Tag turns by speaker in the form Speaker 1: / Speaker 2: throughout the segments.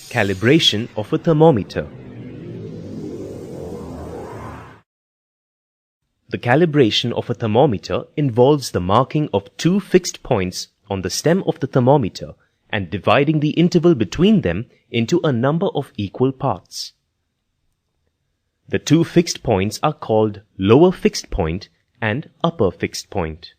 Speaker 1: Calibration of a thermometer. The calibration of a thermometer involves the marking of two fixed points on the stem of the thermometer and dividing the interval between them into a number of equal parts. The two fixed points are called lower fixed point and upper fixed point.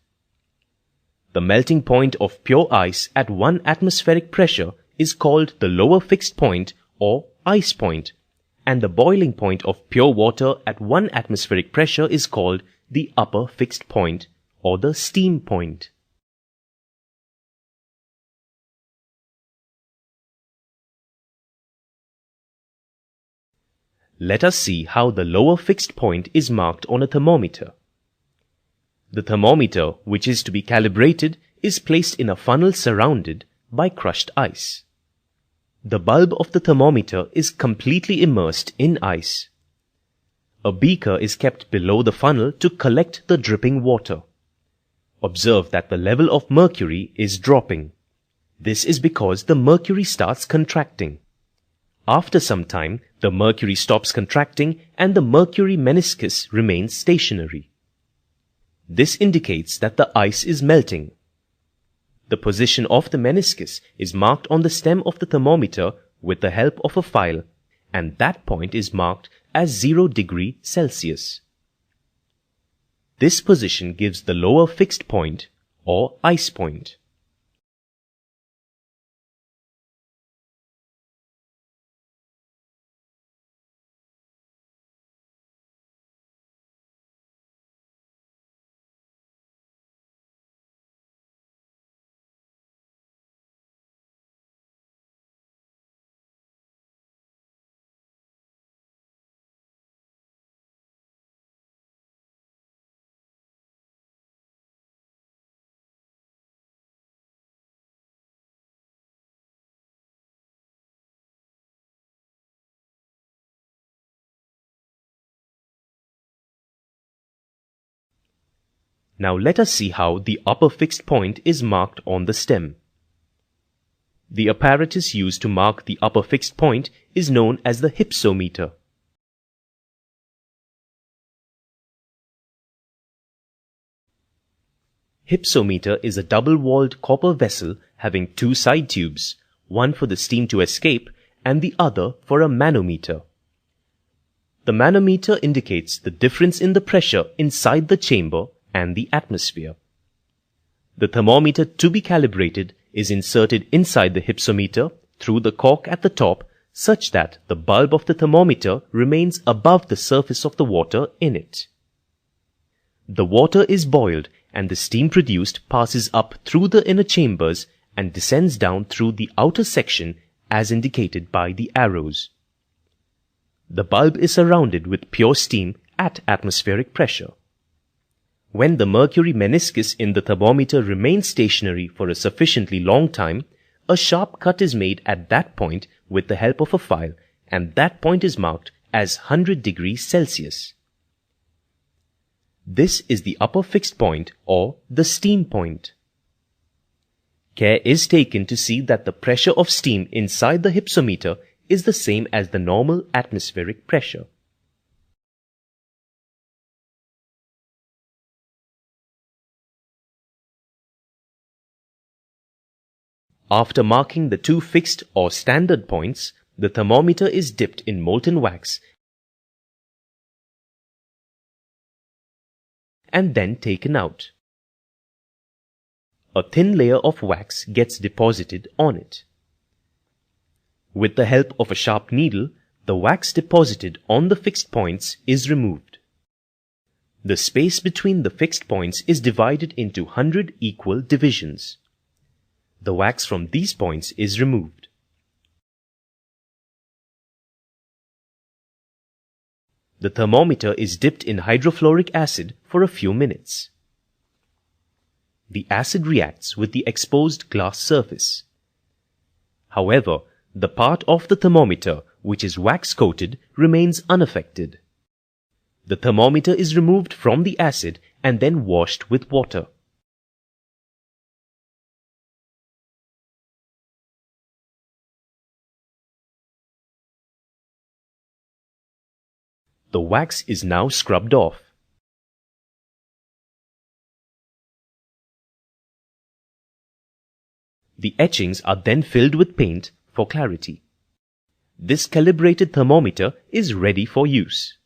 Speaker 1: The melting point of pure ice at 1 atmospheric pressure is called the lower fixed point or ice point, and the boiling point of pure water at 1 atmospheric pressure is called the upper fixed point or the steam point. Let us see how the lower fixed point is marked on a thermometer. The thermometer, which is to be calibrated, is placed in a funnel surrounded by crushed ice. The bulb of the thermometer is completely immersed in ice. A beaker is kept below the funnel to collect the dripping water. Observe that the level of mercury is dropping. This is because the mercury starts contracting. After some time, the mercury stops contracting and the mercury meniscus remains stationary. This indicates that the ice is melting. The position of the meniscus is marked on the stem of the thermometer with the help of a file, and that point is marked as 0 degrees Celsius. This position gives the lower fixed point or ice point. Now let us see how the upper fixed point is marked on the stem. The apparatus used to mark the upper fixed point is known as the hypsometer. Hypsometer is a double-walled copper vessel having two side tubes, one for the steam to escape and the other for a manometer. The manometer indicates the difference in the pressure inside the chamber and the atmosphere. The thermometer to be calibrated is inserted inside the hypsometer through the cork at the top such that the bulb of the thermometer remains above the surface of the water in it. The water is boiled and the steam produced passes up through the inner chambers and descends down through the outer section as indicated by the arrows. The bulb is surrounded with pure steam at atmospheric pressure. When the mercury meniscus in the thermometer remains stationary for a sufficiently long time, a sharp cut is made at that point with the help of a file, and that point is marked as 100 degrees Celsius. This is the upper fixed point or the steam point. Care is taken to see that the pressure of steam inside the hypsometer is the same as the normal atmospheric pressure. After marking the two fixed or standard points, the thermometer is dipped in molten wax and then taken out. A thin layer of wax gets deposited on it. With the help of a sharp needle, the wax deposited on the fixed points is removed. The space between the fixed points is divided into 100 equal divisions. The wax from these points is removed. The thermometer is dipped in hydrofluoric acid for a few minutes. The acid reacts with the exposed glass surface. However, the part of the thermometer which is wax-coated remains unaffected. The thermometer is removed from the acid and then washed with water. The wax is now scrubbed off. The etchings are then filled with paint for clarity. This calibrated thermometer is ready for use.